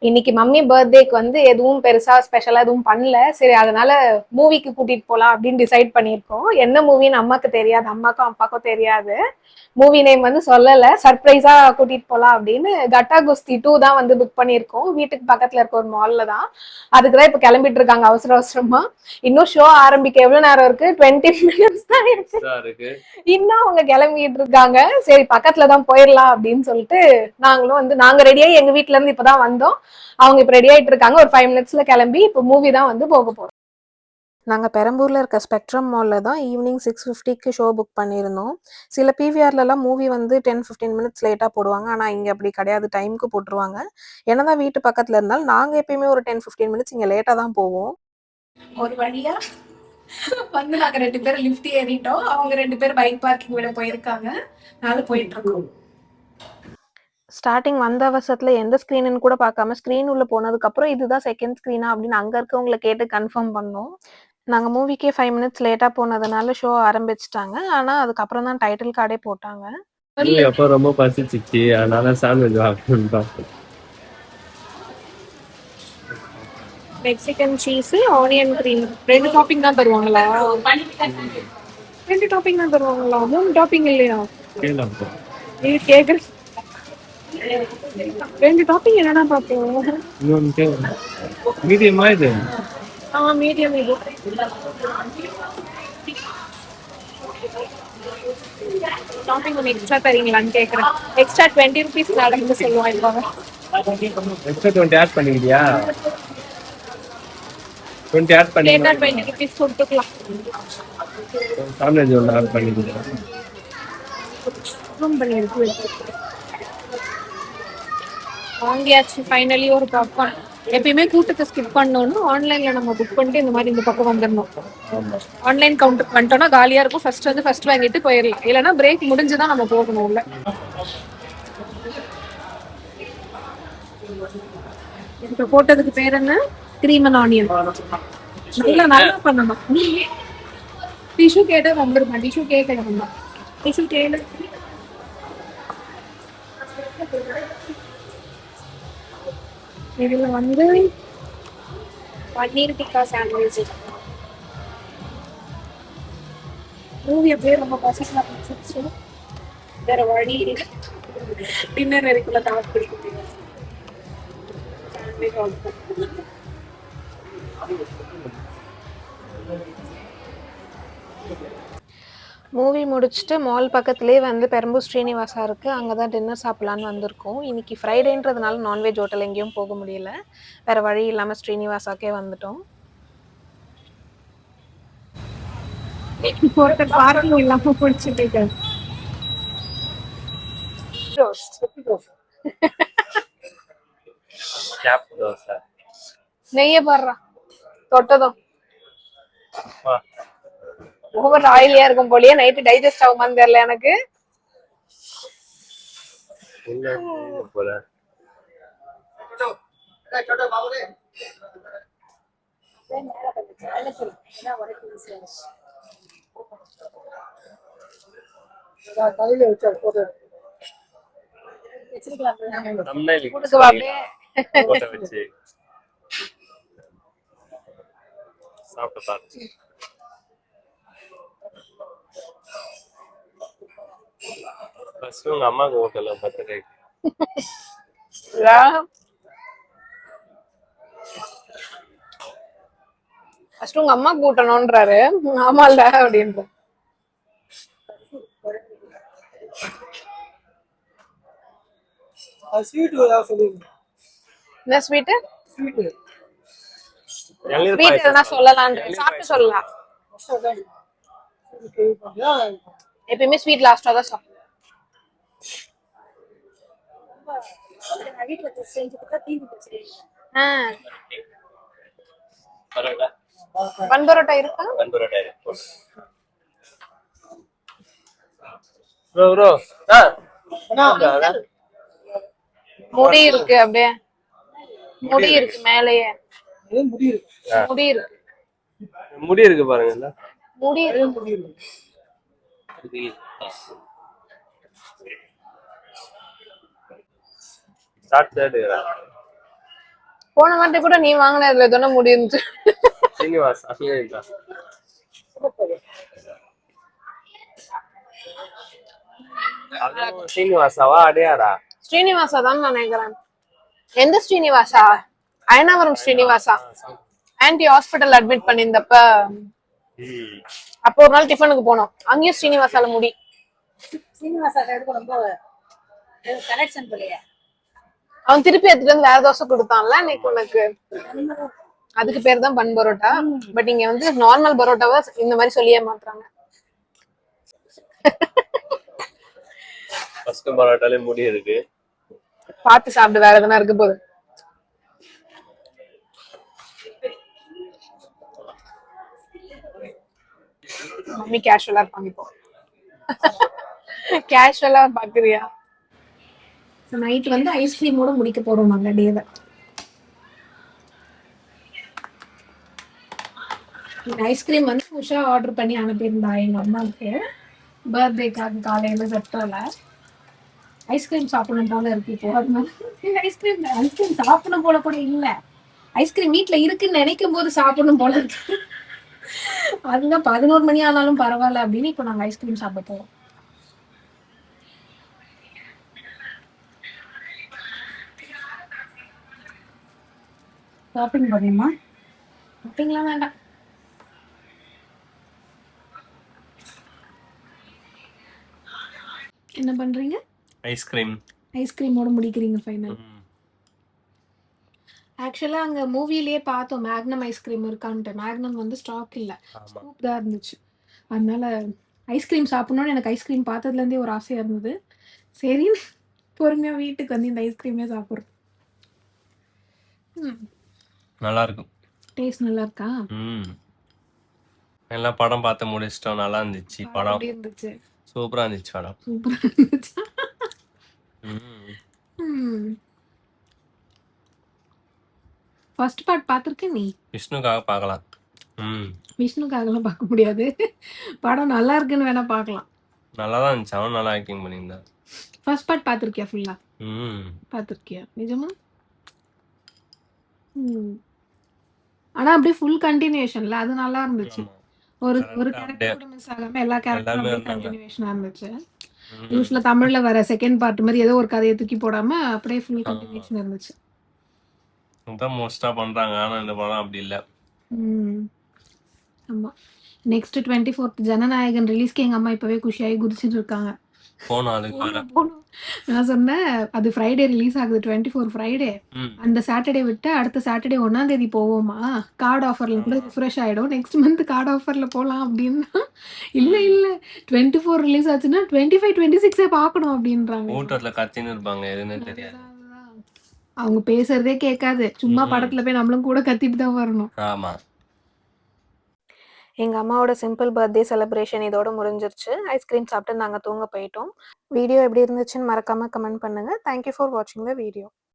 இன்னைக்கு மம்மி பர்த்டேக்கு வந்து எதுவும் பெருசா ஸ்பெஷலா எதுவும் பண்ணல. சரி அதனால மூவிக்கு கூட்டிட்டு போலாம் அப்படின்னு டிசைட் பண்ணியிருக்கோம். என்ன மூவின்னு அம்மாக்கு தெரியாது, அம்மாக்கும் அப்பாக்கும் தெரியாது. மூவி நேம் வந்து சொல்லல, சர்ப்ரைஸா கூட்டிட்டு போலாம் அப்படின்னு கட்டா குஸ்தி 2 தான் வந்து புக் பண்ணியிருக்கோம். வீட்டுக்கு பக்கத்துல இருக்க ஒரு மால்ல தான். அதுக்குதான் இப்ப கிளம்பிட்டு இருக்காங்க அவசர அவசரமா. இன்னும் ஷோ ஆரம்பிக்க எவ்வளவு நேரம் இருக்கு? 20 மினிட்ஸ் தான் இருக்கு. இன்னும் அவங்க கிளம்பிட்டு இருக்காங்க. சரி பக்கத்துலதான் போயிடலாம் அப்படின்னு சொல்லிட்டு நாங்களும் வந்து நாங்க ரெடியாகி எங்க வீட்டுல இருந்து இப்பதான் வந்தோம். அவங்க இப்ப ரெடி ஆயிட்டு இருக்காங்க. ஒரு 5 மினிட்ஸ்ல கிளம்பி இப்ப மூவி தான் வந்து போக போறோம். நாங்கள் பெரம்பூரில் இருக்க ஸ்பெக்ட்ரம் மாலில் தான் ஈவினிங் 6:50க்கு ஷோ புக் பண்ணியிருந்தோம். சில பிவிஆர்லலாம் மூவி வந்து 10-15 மினிட்ஸ் லேட்டாக போடுவாங்க. ஆனால் இங்கே அப்படி கிடையாது, டைமுக்கு போட்டுருவாங்க. என்னதான் வீட்டு பக்கத்தில் இருந்தாலும் நாங்கள் எப்பயுமே ஒரு 10-15 மினிட்ஸ் இங்கே லேட்டாக தான் போவோம். ஒரு வழியா வந்து நாங்கள் 2 பேரும் லிஃப்ட் ஏறிட்டோம். அவங்க 2 பேர் பைக் பார்க்கிங் விட போயிருக்காங்க. நானும் போயிட்டு இருக்கோம். ஸ்டார்டிங் வந்த அவசரத்தில் எந்த ஸ்க்ரீனுன்னு கூட பார்க்காம ஸ்க்ரீன் உள்ள போனதுக்கப்புறம் இதுதான் செகண்ட் ஸ்க்ரீனா அப்படின்னு அங்கே இருக்கவங்களை கேட்டு கன்ஃபார்ம் பண்ணோம். நாங்கள் மூவிக்கே 5 மினிட்ஸ் லேட்டாக போனதுனால ஷோ ஆரம்பிச்சிட்டாங்க. ஆனால் அதுக்கப்புறம் தான் டைட்டில் கார்டே போட்டாங்க. அப்போ ரொம்ப பசிச்சிச்சு, அதனால சாண்ட்விச் வாங்கிட்டோம். Mexican cheese, onion cream 2 topping தான் தருவாங்களா? 2 டாப்பிங் தான் தருவாங்களா? 3 டாப்பிங் இல்லையா? கேக்குற 2 டாப்பிங் என்னன்னா பாப்போம். மீடியமா இது? மீடியம் இது. டாப்பிங் ஒன்று எக்ஸ்ட்ரா தரீங்களான்னு கேட்குறேன். எக்ஸ்ட்ரா 20 rupees மேடம்னு சொல்லுவாங்க. Extra 20 add பண்ணிக்கிறியா? 20 ஆட் பண்ணி 20 rupees கொடுத்துக்கலாம். சாண்ட்விச் ஒன்று ஆட் பண்ணிக்கிறேன். வாங்கியாச்சு ஃபைனலி ஒரு பாப்கார்ன். எப்பயுமே கூட்டத்தை ஸ்கிப் பண்ணோம்னு ஆன்லைன்ல நம்ம புக் பண்ணிட்டு இந்த மாதிரி இந்த பக்கம் வந்துடணும். ஆன்லைன் கவுண்டருக்கு வந்துட்டோம்னா காலியா இருக்கும். ஃபர்ஸ்ட் வாங்கிட்டு போயிடலாம். இல்லைன்னா பிரேக் முடிஞ்சுதான் நம்ம போகணும் உள்ள. இப்ப போட்டதுக்கு பேர் என்ன? Cream and onion. நல்லா பண்ணணும். டிஷ்யூ கேட்டா வந்துருமா? டிஷ்யூ கேட்க வேண்டாம். டிஷ்யூ கேளு. இதுல வந்து பன்னீர் டிக்கா சாண்ட்விச். மூவி அப்படியே ரொம்ப பசிச்சு வேற வழி டின்னர் வரைக்குள்ள தாக்கு பிடிக்க முடியாது. மூவி முடிச்சுட்டு மால் பக்கத்துலேயே வந்து பெரம்பூர் ஸ்ரீனிவாசா இருக்குது. அங்கே தான் டின்னர் சாப்பிட்லான்னு வந்திருக்கோம். இன்னைக்கு ஃப்ரைடேன்றதுனால நான்வெஜ் ஹோட்டல் எங்கேயும் போக முடியல. வேறு வழி இல்லாமல் ஸ்ரீனிவாசாக்கே வந்துட்டோம். ஒருத்தர் பார்க்கிங் இல்லாமல் பிடிச்சிட்டு நெய்ய பாடுறா தொட்டதும் ஓவர் ஆயிலியா இருக்கும் போலயே. நைட்டு டைஜஸ்ட் ஆகுமான்னு தெரியல எனக்கு. உங்க அம்மாக்கு ஹோட்டல்ல பர்த்டே ஃபர்ஸ்ட் உங்க அம்மா கூட்டணும்ன்றாரு. ஆமால்ல அப்படின்ற. என்ன ஸ்வீட்? ஸ்வீட் எதனா சொல்லலாம். சாப்பிட்டு சொல்லலாம். எப்பயுமே ஸ்வீட் லாஸ்டா தான் சாப்பிடும். பன் பரோட்டா இருக்கா? முடி இருக்கு, அப்படியே முடி இருக்கு மேலேயே. முடி இருக்கு பாருங்க. முடி இருக்கு. ஸ்டார்ட் எடுக்கிறேன். போன வாட்டி கூட நீ வாங்கினதுல தானே முடிஞ்சு. ஸ்ரீனிவாஸ் அசோகா அதுவும் ஸ்ரீனிவாசாவா அடையாரா? ஸ்ரீனிவாசா தான் நான் நினைக்கிறேன். எந்த Srinivasa? Ayanavaram Srinivasa. Aunty hospital admit பண்ணியிருந்தப்ப அப்போ ஒரு நாள் டிஃபனுக்கு போனோம். அங்கேயும் ஸ்ரீனிவாசால முடி. அவன் திருப்பி எடுத்துட்டு வந்து வேற தோசை கொடுத்தான்ல இன்னைக்கு உனக்கு. அதுக்கு பேர் தான் பன் பரோட்டா. பட் இங்க வந்து நார்மல் பரோட்டாவை இந்த மாதிரி சொல்லியே மாத்துறாங்க. ஃபர்ஸ்ட் பரோட்டாலே முடி இருக்கு. பார்த்து சாப்பிட்டு வேற எதனா இருக்கு போது. மம்மி கேஷுவலா இருப்பாங்க இப்போ. கேஷுவலா பாக்குறியா? நைட் வந்து ஐஸ்கிரீமோட முடிக்க போறோம் நாங்க டேவை. ஐஸ்கிரீம் வந்து உஷா ஆர்டர் பண்ணி அனுப்பியிருந்தா எங்க அம்மாவுக்கு பர்த்டேக்காக காலையில செப்டோல. ஐஸ்கிரீம் சாப்பிடணும் போல இருக்கு இப்போ. அதனால ஐஸ்கிரீம் சாப்பிடணும் போல கூட இல்ல, ஐஸ்கிரீம் வீட்டுல இருக்குன்னு நினைக்கும் போது சாப்பிடணும் போல இருக்கு. அதுதான் 11 மணி ஆனாலும் பரவாயில்ல அப்படின்னு இப்போ நாங்க ஐஸ்கிரீம் சாப்பிட போறோம். ஷாப்பிங் பண்ணுமா? ஷாப்பிங்லாம் வேண்டாம். என்ன பண்றீங்க? ஐஸ்கிரீமோட முடிக்கிறீங்க ஃபைனல். ஆக்சுவலா அங்க மூவிலேயே பார்த்தோம் மேக்னம் ஐஸ்கிரீம் இருக்கான்ட்டு. மேக்னம் வந்து ஸ்டாக் இல்ல, ஸ்கூப் தான் இருந்துச்சு. அதனால ஐஸ்கிரீம் சாப்பிடணும்னு எனக்கு ஐஸ்கிரீம் பார்த்ததுல இருந்தே ஒரு ஆசையா இருந்தது. சரி பொறுமையா வீட்டுக்கு வந்து இந்த ஐஸ்கிரீமே சாப்பிடுறோம். நல்லா இருக்கும். டேஸ்ட் நல்லா இருக்கா? எல்லாம் படம் பார்த்து முடிச்சிட்டோம். நல்லா இருந்துச்சு படம். எப்படி இருந்துச்சு? சூப்பரா இருந்துச்சு படம். சூப்பரா இருந்துச்சு. ஃபர்ஸ்ட் பார்ட் பார்த்திருக்க நீ? விஷ்ணுக்காக பார்க்கலாம். விஷ்ணுக்காகலாம் பார்க்க முடியாது. படம் நல்லா இருக்குன்னு வேணா பார்க்கலாம். நல்லா தான் இருந்துச்சு. அவன் நல்லா ஆக்டிங் பண்ணியிருந்தான். ஃபர்ஸ்ட் பார்ட் பார்த்திருக்கியா ஃபுல்லா? பார்த்திருக்கியா நிஜமா? ஆனா அப்படியே ஃபுல் கண்டினியூஷன்ல அது நல்லா இருந்துச்சு. ஒரு கேரக்டர் கூட மிஸ் ஆகாம எல்லா கேரக்டரும் அப்படியே கண்டினியூஷனா இருந்துச்சு. யூஸ்வலா தமிழ்ல வர செகண்ட் பார்ட் மாதிரி ஏதோ ஒரு கதையை தூக்கி போடாம அப்படியே ஃபுல் கண்டினியூஷன் இருந்துச்சு. அதான் மோஸ்டா பண்றாங்க. ஆனா இந்த படம் அப்படி இல்ல. ஆமா. நெக்ஸ்ட் 24th ஜனநாயகன் ரிலீஸ்க்கு எங்க அம்மா இப்பவே குஷியாகி குதிச்சுட்டு இருக்காங்க. போனோம். நான் சொன்னேன் அது ஃப்ரைடே ரிலீஸ் ஆகுது, 24 ஃப்ரைடே. அந்த சாட்டர்டே விட்டு அடுத்த சாட்டர்டே 1ஆம் தேதி போவோமா, கார்டு ஆஃபர்ல கூட ரிஃப்ரெஷ் ஆயிடும், நெக்ஸ்ட் மந்த் கார்டு ஆஃபர்ல போலாம் அப்படின்னா, இல்ல 24 ரிலீஸ் ஆச்சுன்னா 25 26 பார்க்கணும் அப்படின்றாங்க. கூட்டத்துல கத்தின்னு இருப்பாங்க, எதுன்னு தெரியாது. அவங்க பேசுறதே கேட்காது, சும்மா படத்துல போய் நம்மளும் கூட கத்திட்டு தான் வரணும். ஆமா. எங்கள் அம்மாவோட சிம்பிள் பர்த்டே செலிப்ரேஷன் இதோட முடிஞ்சிருச்சு. ஐஸ்கிரீம் சாப்பிட்டு நாங்கள் தூங்க போயிட்டோம். வீடியோ எப்படி இருந்துச்சுன்னு மறக்காமல் கமெண்ட் பண்ணுங்கள். தேங்க்யூ ஃபார் வாட்சிங் த வீடியோ.